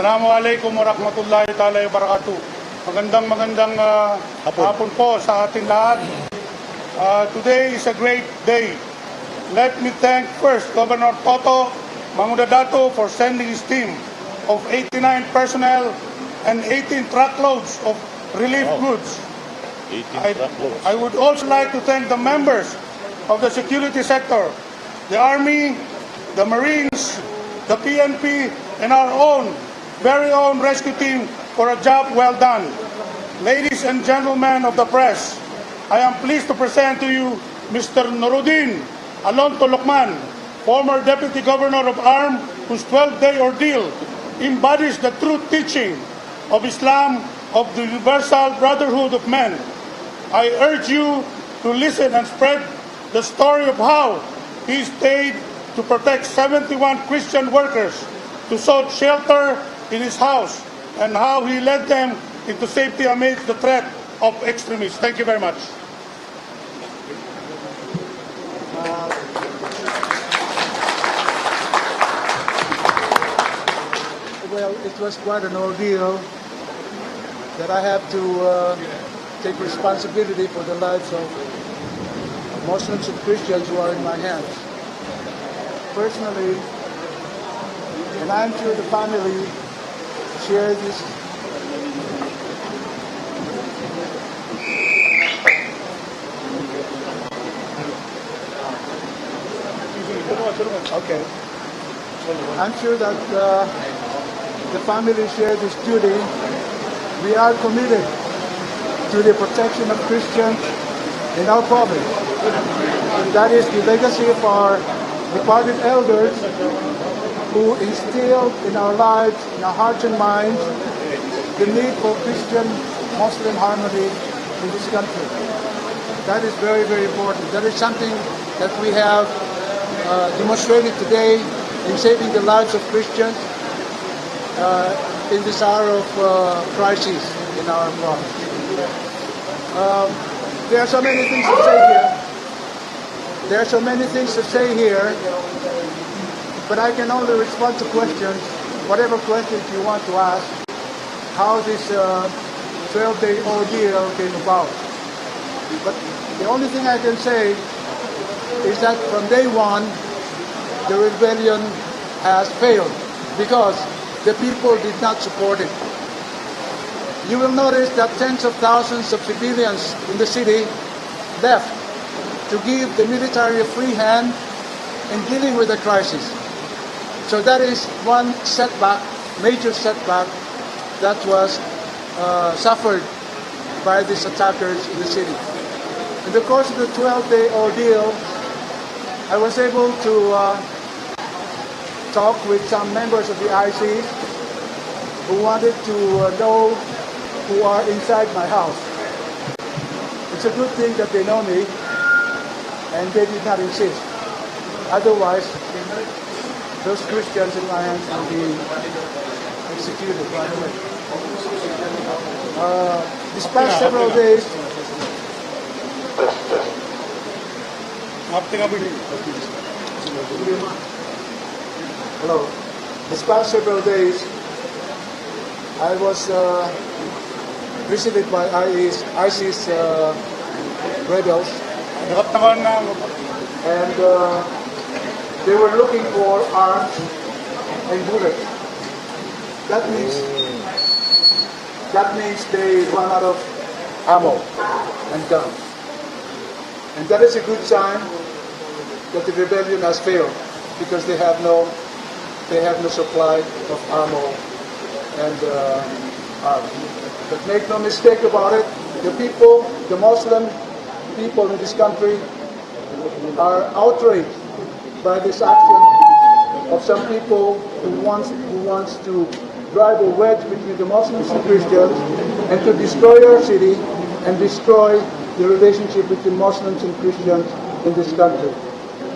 Assalamualaikum warahmatullahi ta'ala wabarakatuh. Magandang hapon po sa ating lahat. Today is a great day. Let me thank first Governor Toto Mangudadato for sending his team of 89 personnel and 18 truckloads of relief goods. I would also like to thank the members of the security sector, the Army, the Marines, the PNP, and our very own rescue team for a job well done. Ladies and gentlemen of the press, I am pleased to present to you Mr. Nuruddin Alonto Lokman, former Deputy Governor of ARM, whose 12-day ordeal embodies the true teaching of Islam of the universal brotherhood of men. I urge you to listen and spread the story of how he stayed to protect 71 Christian workers, to sought shelter in his house, and how he led them into safety amidst the threat of extremists. Thank you very much. Well, it was quite an ordeal that I have to take responsibility for the lives of Muslims and Christians who are in my hands. Personally, and I'm sure the family share this. Okay. I'm sure that the family share this duty. We are committed to the protection of Christians in our province. That is the legacy of our departed elders who instilled in our lives, in our hearts and minds, the need for Christian-Muslim harmony in this country. That is very, very important. That is something that we have demonstrated today in saving the lives of Christians in this hour of crisis in our province. There are so many things to say here. There are so many things to say here, but I can only respond to questions, whatever questions you want to ask, how this 12-day ordeal came about. But the only thing I can say is that from day one, the rebellion has failed because the people did not support it. You will notice that tens of thousands of civilians in the city left to give the military a free hand in dealing with the crisis. So that is one setback, major setback, that was suffered by these attackers in the city. In the course of the 12-day ordeal, I was able to talk with some members of the IC who wanted to know who are inside my house. It's a good thing that they know me, and they did not insist. Otherwise, those Christians in my hands will be executed right away. These past several days, hello. These past several days, I was visited by ISIS rebels, and they were looking for arms and bullets. That means they run out of ammo and guns. And that is a good sign that the rebellion has failed, because they have no supply of ammo and arms. But make no mistake about it, the people, the Muslim people in this country, are outraged by this action of some people who wants to drive a wedge between the Muslims and Christians, and to destroy our city and destroy the relationship between Muslims and Christians in this country.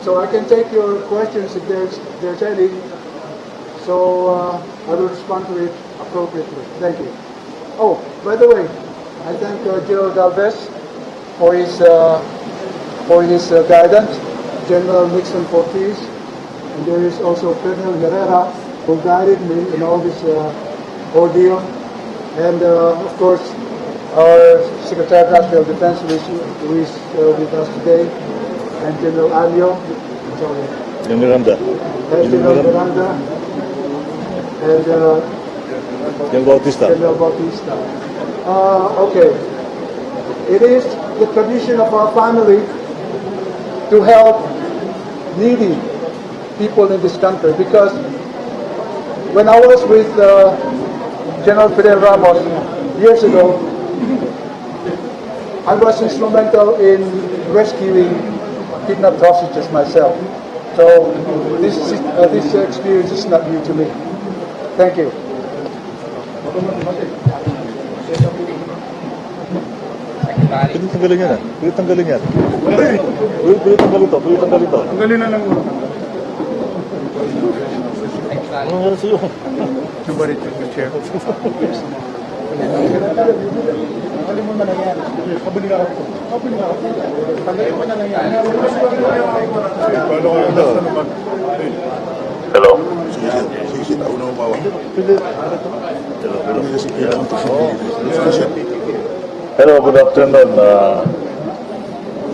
So I can take your questions if there's any. So I will respond to it appropriately. Thank you. Oh, by the way, I thank General Galvez for his guidance, General Nixon for peace, and there is also Colonel Herrera who guided me in all this ordeal. And of course, our Secretary of National Defense, who is with us today, and General Alio, and Miranda. General Miranda, and Yung Bautista. General Bautista. Okay. It is the tradition of our family to help needy people in this country, because when I was with General Fidel Ramos years ago, I was instrumental in rescuing kidnapped hostages myself. So this experience is not new to me. Thank you. Pwede tanggalin yan ah. Pwede tanggalin yan. Pwede tanggalin to. Pwede tanggalin to. Tanggalin na lang muna. Ano nangyari sa'yo? Somebody take the chair. Tanggalin mo na lang yan. Kabili ka ako. Kabili ka ako. Tanggalin mo na lang yan. Paano kayo nasa naman? Hello. Sige, nauna mo bawa. Hello, good afternoon.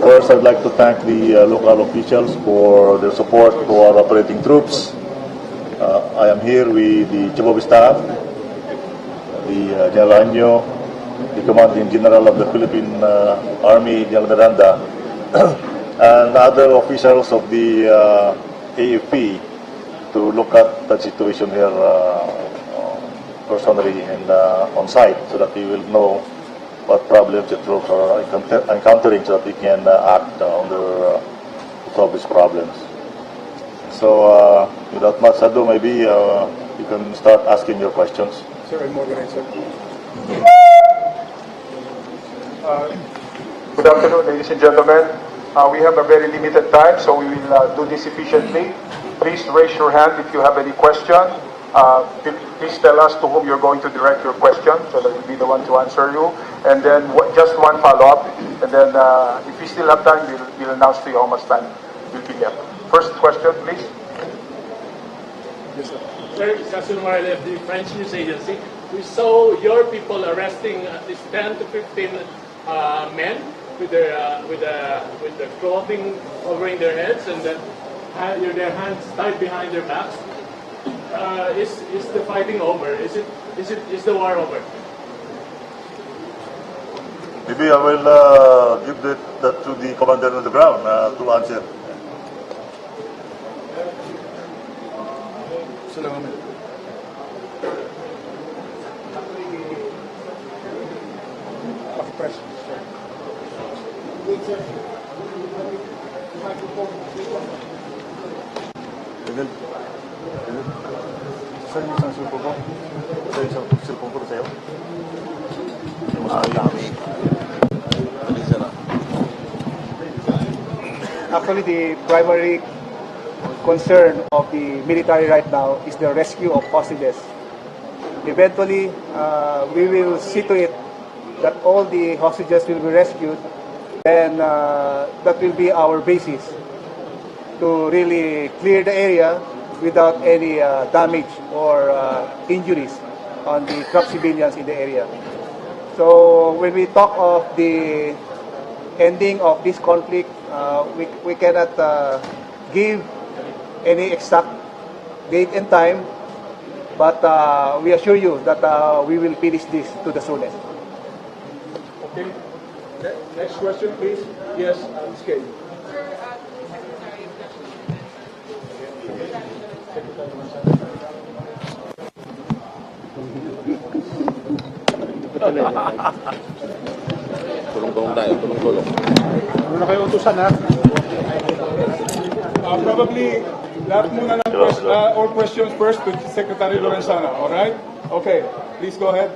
First, I'd like to thank the local officials for their support to our operating troops. I am here with the Chief of Staff, the General Anyo, the Commanding General of the Philippine Army, General Miranda, and other officials of the AFP to look at the situation here personally and on site, so that we will know what problems the troops are encountering, so that we can act on to solve these problems. So, without much ado, maybe you can start asking your questions. Sir, I'm organizer. Good afternoon, ladies and gentlemen. We have a very limited time, so we will do this efficiently. Please raise your hand if you have any question. Please tell us to whom you're going to direct your question, so that we'll be the one to answer you. And then just one follow-up, and then if we still have time, we'll announce to you how much time will be left. First question, please. Sir, Sasun Marley of the French News Agency. We saw your people arresting at least 10 to 15 men with the clothing covering their heads and then their hands tied behind their backs. Is the fighting over? Is the war over? Maybe I will give that to the commander on the ground to answer. Salamat. Press. Saan yung isang cellphone ko? Saan yung isang cellphone ko na sa'yo? Actually, the primary concern of the military right now is the rescue of hostages. Eventually, we will see to it that all the hostages will be rescued, and that will be our basis to really clear the area without any damage or injuries on the trapped civilians in the area. So when we talk of the ending of this conflict, we cannot give any exact date and time, but we assure you that we will finish this to the soonest. Okay. Next question, please. Yes, Ms. Kay. Tulong-tulong tayo, tulong-tulong. Ano na kayo utusan, ha? Probably, lahat muna ng all questions first to Secretary Lorenzana, all right? Okay, please go ahead.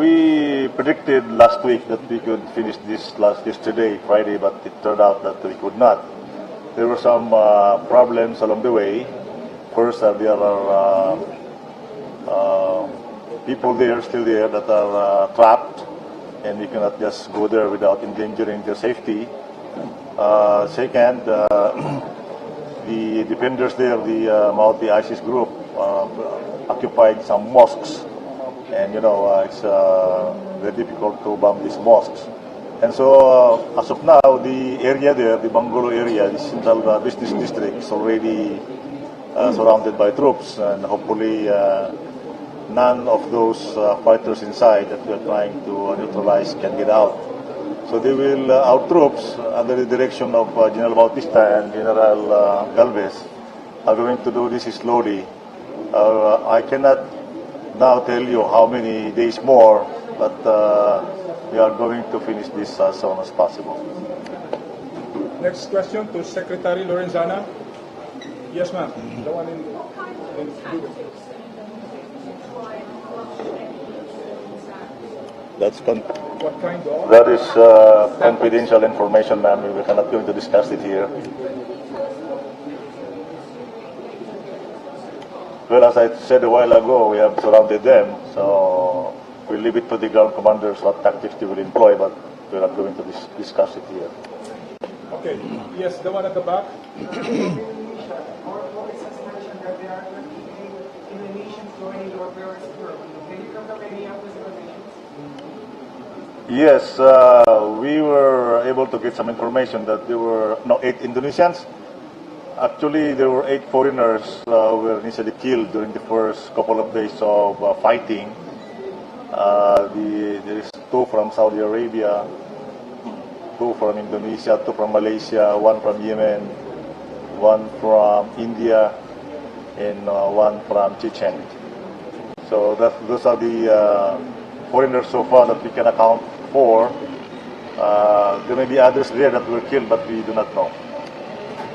We predicted last week that we could finish this yesterday, Friday, but it turned out that we could not. There were some problems along the way. First, there are people still there that are trapped, and we cannot just go there without endangering their safety. Second, the defenders there, the Maute ISIS group, occupied some mosques, and it's very difficult to bomb these mosques. And so, as of now, the area there, the Bangolo area, the central business district, is already surrounded by troops, and hopefully none of those fighters inside that we are trying to neutralize can get out. So they will, our troops, under the direction of General Bautista and General Galvez, are going to do this slowly. I cannot now tell you how many days more, but we are going to finish this as soon as possible. Next question to Secretary Lorenzana. Yes, ma'am. The one in what kind of? That is confidential information, ma'am. We cannot going to discuss it here. Well, as I said a while ago, we have surrounded them, so we leave it to the ground commanders what tactics they will employ, but we're not going to discuss it here. Okay. Yes, the one at the back. Yes, we were able to get some information that there were 8 Indonesians. Actually, there were 8 foreigners who were initially killed during the first couple of days of fighting. There is 2 from Saudi Arabia, 2 from Indonesia, 2 from Malaysia, 1 from Yemen, 1 from India, and 1 from Chechen. So those are the foreigners so far that we can account for. There may be others there that were killed, but we do not know.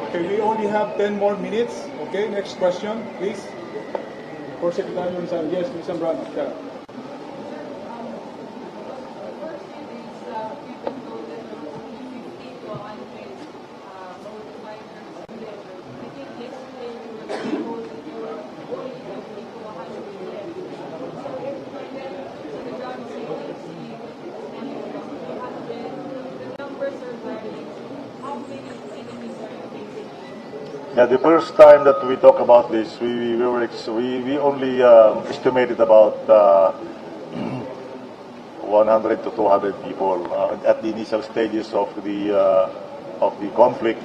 Okay, we only have 10 more minutes. Okay, next question, please. For Secretary Lorenzana. Yes, Ms. Zambrano. Yeah. Yeah, the first time that we talk about this, we only estimated about 100 to 200 people at the initial stages of the conflict.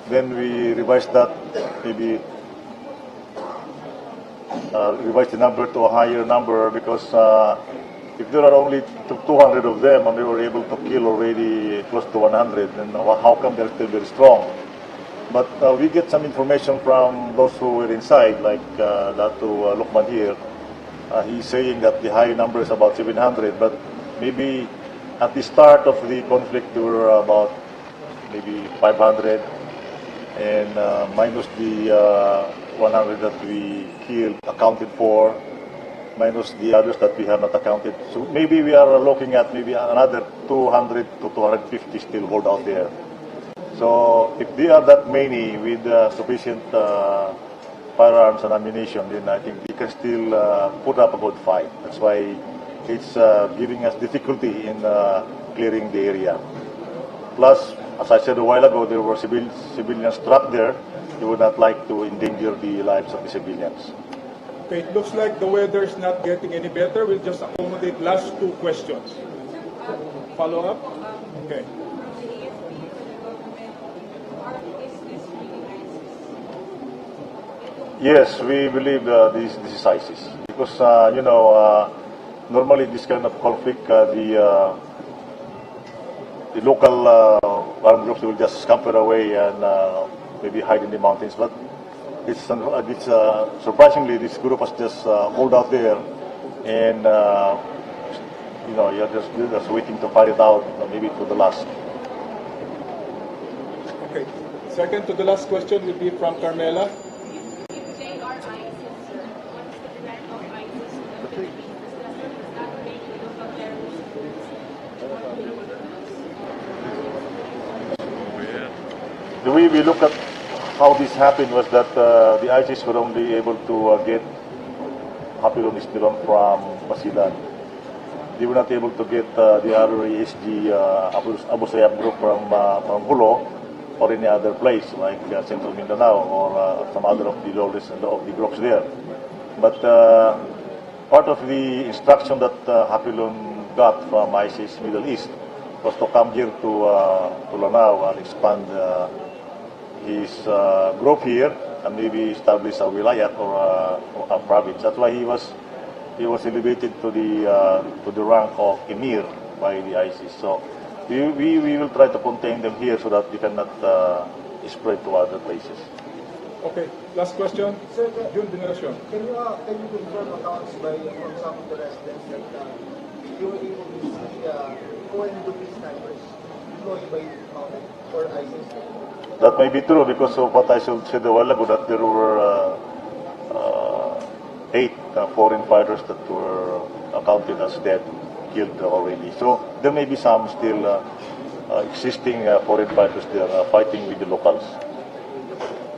Then we revised that, maybe revised the number to a higher number, because if there are only 200 of them and we were able to kill already close to 100, then how come they're still very strong? But we get some information from those who were inside, like Datu Lukman here. He's saying that the high number is about 700, but maybe at the start of the conflict there were about maybe 500, and minus the 100 that we killed, accounted for, minus the others that we have not accounted. So maybe we are looking at maybe another 200 to 250 still hold out there. So if they are that many with sufficient firearms and ammunition, then I think they can still put up a good fight. That's why it's giving us difficulty in clearing the area. Plus, as I said a while ago, there were civilians trapped there. We would not like to endanger the lives of the civilians. Okay, it looks like the weather is not getting any better. We'll just accommodate last 2 questions. Follow up? Okay. Yes, we believe this is ISIS, because normally this kind of conflict, the local armed groups will just scamper away and maybe hide in the mountains. But it's surprisingly this group has just hold out there, and you're just waiting to fight it out, maybe to the last. Okay. Second to the last question will be from Carmela. The way we look at how this happened was that the ISIS were only able to get Hapilon Istilon from Basilan. they were not able to get the other ESG Abu Sayyaf group from Hulo or any other place like Central Mindanao or some other of the lowest of the groups there. But part of the instruction that Hapilon got from ISIS Middle East was to come here to Lanao and expand his group here and maybe establish a wilayat or a province. That's why he was elevated to the rank of emir by the ISIS. So we will try to contain them here so that they cannot spread to other places. Okay, last question. Sir, June Veneracion. can you confirm accounts by from some of the residents that you were able to see foreign duty snipers employed by Maute or ISIS? That may be true because of what I said a while ago that there were 8 foreign fighters that were accounted as dead, killed already. So there may be some still existing foreign fighters there fighting with the locals.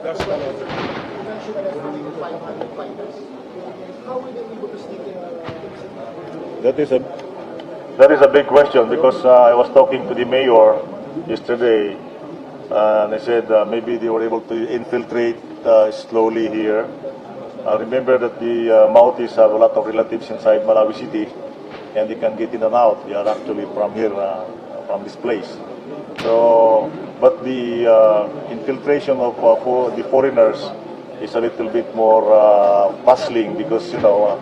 You mentioned that 500 fighters. How were they able to sneak in? That is a big question because I was talking to the mayor yesterday and I said maybe they were able to infiltrate slowly here. Remember that the Mautes have a lot of relatives inside Malawi City and they can get in and out. They are actually from here, from this place. So, but the infiltration of the foreigners is a little bit more puzzling because, you know,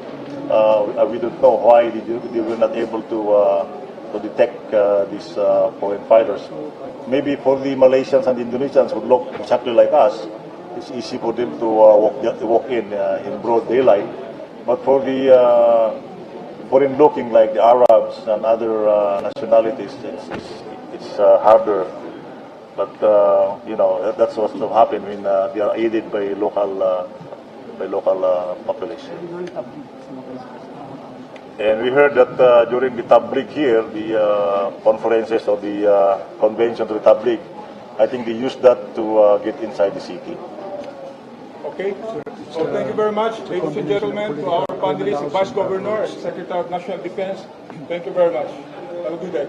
we don't know why they were not able to detect these foreign fighters. Maybe for the Malaysians and Indonesians would look exactly like us. It's easy for them to walk in broad daylight. But for the foreign looking like the Arabs and other nationalities, it's harder. But you know, that's what's to happen when they are aided by local population. And we heard that during the Tabligh here, the conferences or the convention to the Tabligh, I think they used that to get inside the city. Okay, so thank you very much, ladies and gentlemen, to our panelists, Vice Governor and Secretary of National Defense. Thank you very much. Have a good day.